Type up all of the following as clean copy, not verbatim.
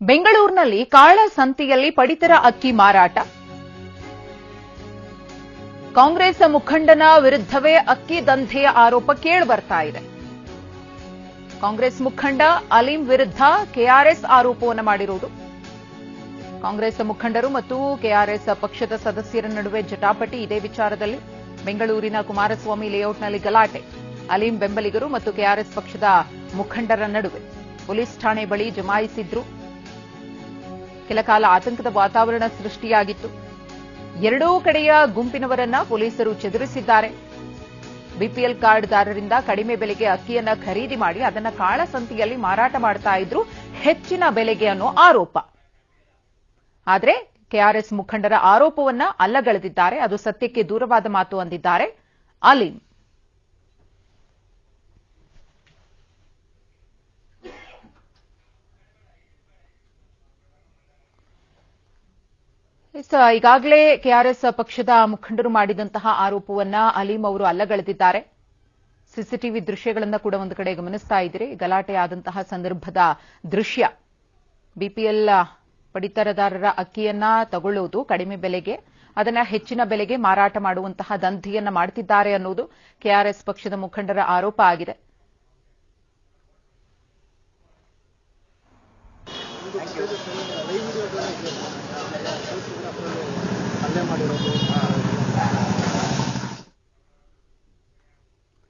ಬೆಂಗಳೂರಿನಲ್ಲಿ ಕಾಳಸಂತೆಯಲ್ಲಿ ಪಡಿತರ ಅಕ್ಕಿ ಮಾರಾಟ. ಕಾಂಗ್ರೆಸ್ ಮುಖಂಡನ ವಿರುದ್ಧವೇ ಅಕ್ಕಿ ದಂಧೆಯ ಆರೋಪ ಕೇಳಿಬರ್ತಾ ಇದೆ. ಕಾಂಗ್ರೆಸ್ ಮುಖಂಡ ಅಲೀಂ ವಿರುದ್ಧ ಕೆಆರ್ಎಸ್ ಆರೋಪವನ್ನು ಮಾಡಿರುವುದು. ಕಾಂಗ್ರೆಸ್ ಮುಖಂಡರು ಮತ್ತು ಕೆಆರ್ಎಸ್ ಪಕ್ಷದ ಸದಸ್ಯರ ನಡುವೆ ಜಟಾಪಟಿ. ಇದೇ ವಿಚಾರದಲ್ಲಿ ಬೆಂಗಳೂರಿನ ಕುಮಾರಸ್ವಾಮಿ ಲೇಔಟ್ನಲ್ಲಿ ಗಲಾಟೆ. ಅಲೀಂ ಬೆಂಬಲಿಗರು ಮತ್ತು ಕೆಆರ್ಎಸ್ ಪಕ್ಷದ ಮುಖಂಡರ ನಡುವೆ ಪೊಲೀಸ್ ಠಾಣೆ ಬಳಿ ಜಮಾಯಿಸಿದ್ರು. ಕೆಲಕಾಲ ಆತಂಕದ ವಾತಾವರಣ ಸೃಷ್ಟಿಯಾಗಿತ್ತು. ಎರಡೂ ಕಡೆಯ ಗುಂಪಿನವರನ್ನ ಪೊಲೀಸರು ಚದುರಿಸಿದ್ದಾರೆ. ಬಿಪಿಎಲ್ ಕಾರ್ಡ್ದಾರರಿಂದ ಕಡಿಮೆ ಬೆಲೆಗೆ ಅಕ್ಕಿಯನ್ನ ಖರೀದಿ ಮಾಡಿ ಅದನ್ನ ಕಾಳಸಂತೆಯಲ್ಲಿ ಮಾರಾಟ ಮಾಡ್ತಾ ಇದ್ರು, ಹೆಚ್ಚಿನ ಬೆಲೆಗೆ ಅನ್ನೋ ಆರೋಪ. ಆದರೆ ಕೆಆರ್ಎಸ್ ಮುಖಂಡರ ಆರೋಪವನ್ನ ಅಲ್ಲಗಳೆದಿದ್ದಾರೆ. ಅದು ಸತ್ಯಕ್ಕೆ ದೂರವಾದ ಮಾತು ಅಂದಿದ್ದಾರೆ ಅಲೀಂ. ಈಗಾಗಲೇ ಕೆಆರ್ಎಸ್ ಪಕ್ಷದ ಮುಖಂಡರು ಮಾಡಿದಂತಹ ಆರೋಪವನ್ನ ಅಲೀಂ ಅವರು ಅಲ್ಲಗಳೆದಿದ್ದಾರೆ. ಸಿಸಿಟಿವಿ ದೃಶ್ಯಗಳನ್ನು ಕೂಡ ಒಂದು ಕಡೆ ಗಮನಿಸ್ತಾ ಇದ್ದೀರಿ. ಗಲಾಟೆ ಆದಂತಹ ಸಂದರ್ಭದ ದೃಶ್ಯ. ಬಿಪಿಎಲ್ ಪಡಿತರದಾರರ ಅಕ್ಕಿಯನ್ನ ತಗೊಳ್ಳೋದು ಕಡಿಮೆ ಬೆಲೆಗೆ, ಅದನ್ನ ಹೆಚ್ಚಿನ ಬೆಲೆಗೆ ಮಾರಾಟ ಮಾಡುವಂತಹ ದಂಧೆಯನ್ನ ಮಾಡುತ್ತಿದ್ದಾರೆ ಅನ್ನೋದು ಕೆಆರ್ಎಸ್ ಪಕ್ಷದ ಮುಖಂಡರ ಆರೋಪ ಆಗಿದೆ.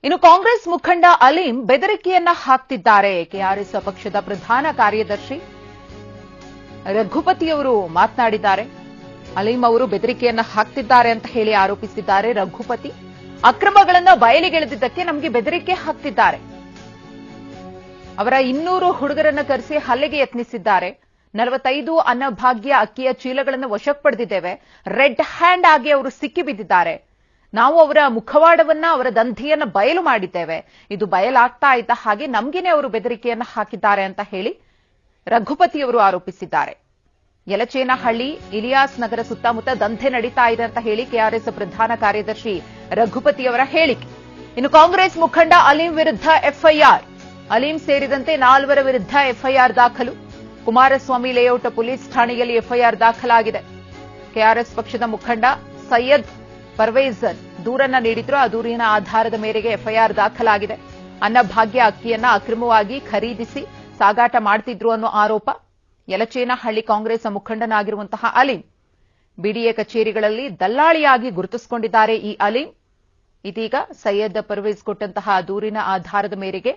ಇನ್ನು ಕಾಂಗ್ರೆಸ್ ಮುಖಂಡ ಅಲೀಂ ಬೆದರಿಕೆಯನ್ನ ಹಾಕ್ತಿದ್ದಾರೆ. ಕೆಆರ್ಎಸ್ ಪಕ್ಷದ ಪ್ರಧಾನ ಕಾರ್ಯದರ್ಶಿ ರಘುಪತಿಯವರು ಮಾತನಾಡಿದ್ದಾರೆ. ಅಲೀಂ ಅವರು ಬೆದರಿಕೆಯನ್ನ ಹಾಕ್ತಿದ್ದಾರೆ ಅಂತ ಹೇಳಿ ಆರೋಪಿಸಿದ್ದಾರೆ. ರಘುಪತಿ ಅಕ್ರಮಗಳನ್ನ ಬಯಲಿಗೆಳೆದಿದ್ದಕ್ಕೆ ನಮಗೆ ಬೆದರಿಕೆ ಹಾಕ್ತಿದ್ದಾರೆ. ಅವರ 200 ಹುಡುಗರನ್ನ ಕರೆಸಿ ಹಲ್ಲೆಗೆ ಯತ್ನಿಸಿದ್ದಾರೆ. 45 ಅನ್ನಭಾಗ್ಯ ಅಕ್ಕಿಯ ಚೀಲಗಳನ್ನು ವಶಕ್ಕೆ ಪಡೆದಿದ್ದೇವೆ. ರೆಡ್ ಹ್ಯಾಂಡ್ ಆಗಿ ಅವರು ಸಿಕ್ಕಿಬಿದ್ದಿದ್ದಾರೆ. ನಾವು ಅವರ ಮುಖವಾಡವನ್ನ, ಅವರ ದಂಧೆಯನ್ನ ಬಯಲು ಮಾಡಿದ್ದೇವೆ. ಇದು ಬಯಲಾಗ್ತಾ ಇದ್ದ ಹಾಗೆ ನಮ್ಗೇನೆ ಅವರು ಬೆದರಿಕೆಯನ್ನ ಹಾಕಿದ್ದಾರೆ ಅಂತ ಹೇಳಿ ರಘುಪತಿಯವರು ಆರೋಪಿಸಿದ್ದಾರೆ. ಯಲಚೇನಹಳ್ಳಿ, ಇಲಿಯಾಸ್ ನಗರ ಸುತ್ತಮುತ್ತ ದಂಧೆ ನಡೀತಾ ಇದೆ ಅಂತ ಹೇಳಿ ಕೆಆರ್ಎಸ್ ಪ್ರಧಾನ ಕಾರ್ಯದರ್ಶಿ ರಘುಪತಿಯವರ ಹೇಳಿಕೆ. ಇನ್ನು ಕಾಂಗ್ರೆಸ್ ಮುಖಂಡ ಅಲೀಂ ವಿರುದ್ಧ ಎಫ್ಐಆರ್. ಅಲೀಂ ಸೇರಿದಂತೆ 4 ವಿರುದ್ಧ ಎಫ್ಐಆರ್ ದಾಖಲು. ಕುಮಾರಸ್ವಾಮಿ ಲೇಔಟ್ ಪೊಲೀಸ್ ಠಾಣೆಯಲ್ಲಿ ಎಫ್ಐಆರ್ ದಾಖಲಾಗಿದೆ. ಕೆಆರ್ಎಸ್ ಪಕ್ಷದ ಮುಖಂಡ ಸೈಯದ್ ಪರ್ವೇಜ್ ದೂರನ್ನ ನೀಡಿದ್ರು. ಆ ದೂರಿನ ಆಧಾರದ ಮೇರೆಗೆ ಎಫ್ಐಆರ್ ದಾಖಲಾಗಿದೆ. ಅನ್ನಭಾಗ್ಯ ಅಕ್ಕಿಯನ್ನ ಅಕ್ರಮವಾಗಿ ಖರೀದಿಸಿ ಸಾಗಾಟ ಮಾಡ್ತಿದ್ರು ಅನ್ನೋ ಆರೋಪ. ಯಲಚೇನಹಳ್ಳಿ ಕಾಂಗ್ರೆಸ್ ಮುಖಂಡನಾಗಿರುವಂತಹ ಅಲೀಂ ಬಿಡಿಎ ಕಚೇರಿಗಳಲ್ಲಿ ದಲ್ಲಾಳಿಯಾಗಿ ಗುರುತಿಸಿಕೊಂಡಿದ್ದಾರೆ. ಈ ಅಲೀಂ ಇದೀಗ ಸೈಯದ್ ಪರ್ವೇಜ್ ಕೊಟ್ಟಂತಹ ದೂರಿನ ಆಧಾರದ ಮೇರೆಗೆ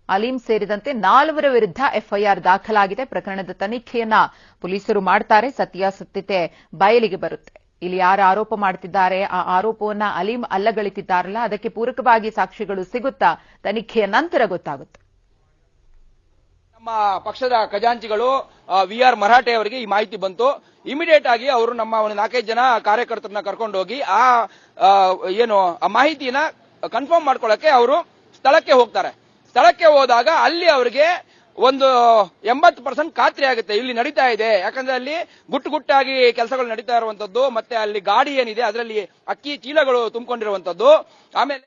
ಅಲೀಂ ಸೇರಿದಂತೆ 4 ವಿರುದ್ಧ ಎಫ್ಐಆರ್ ದಾಖಲಾಗಿದೆ. ಪ್ರಕರಣದ ತನಿಖೆಯನ್ನ ಪೊಲೀಸರು ಮಾಡ್ತಾರೆ. ಸತ್ಯಾಸತ್ಯತೆ ಬಯಲಿಗೆ ಬರುತ್ತೆ. ಇಲ್ಲಿ ಯಾರು ಆರೋಪ ಮಾಡ್ತಿದ್ದಾರೆ, ಆ ಆರೋಪವನ್ನ ಅಲೀಂ ಅಲ್ಲಗಳಿತಿದ್ದಾರಲ್ಲ, ಅದಕ್ಕೆ ಪೂರಕವಾಗಿ ಸಾಕ್ಷಿಗಳು ಸಿಗುತ್ತಾ ತನಿಖೆಯ ನಂತರ ಗೊತ್ತಾಗುತ್ತೆ. ನಮ್ಮ ಪಕ್ಷದ ಖಜಾಂಚಿಗಳು ವಿಆರ್ ಮರಾಠೆ ಅವರಿಗೆ ಈ ಮಾಹಿತಿ ಬಂತು. ಇಮಿಡಿಯೇಟ್ ಆಗಿ ಅವರು ನಮ್ಮ 4-5 ಜನ ಕಾರ್ಯಕರ್ತರನ್ನ ಕರ್ಕೊಂಡೋಗಿ ಆ ಮಾಹಿತಿನ ಕನ್ಫರ್ಮ್ ಮಾಡ್ಕೊಳ್ಳಕ್ಕೆ ಅವರು ಸ್ಥಳಕ್ಕೆ ಹೋಗ್ತಾರೆ. ಸ್ಥಳಕ್ಕೆ ಹೋದಾಗ ಅಲ್ಲಿ ಅವರಿಗೆ ಒಂದು 80% ಖಾತ್ರಿ ಆಗುತ್ತೆ ಇಲ್ಲಿ ನಡೀತಾ ಇದೆ. ಯಾಕಂದ್ರೆ ಅಲ್ಲಿ ಗುಟ್ಟಾಗಿ ಕೆಲಸಗಳು ನಡೀತಾ ಇರುವಂತದ್ದು, ಮತ್ತೆ ಅಲ್ಲಿ ಗಾಡಿ ಏನಿದೆ ಅದರಲ್ಲಿ ಅಕ್ಕಿ ಚೀಲಗಳು ತುಂಬಿಕೊಂಡಿರುವಂತದ್ದು. ಆಮೇಲೆ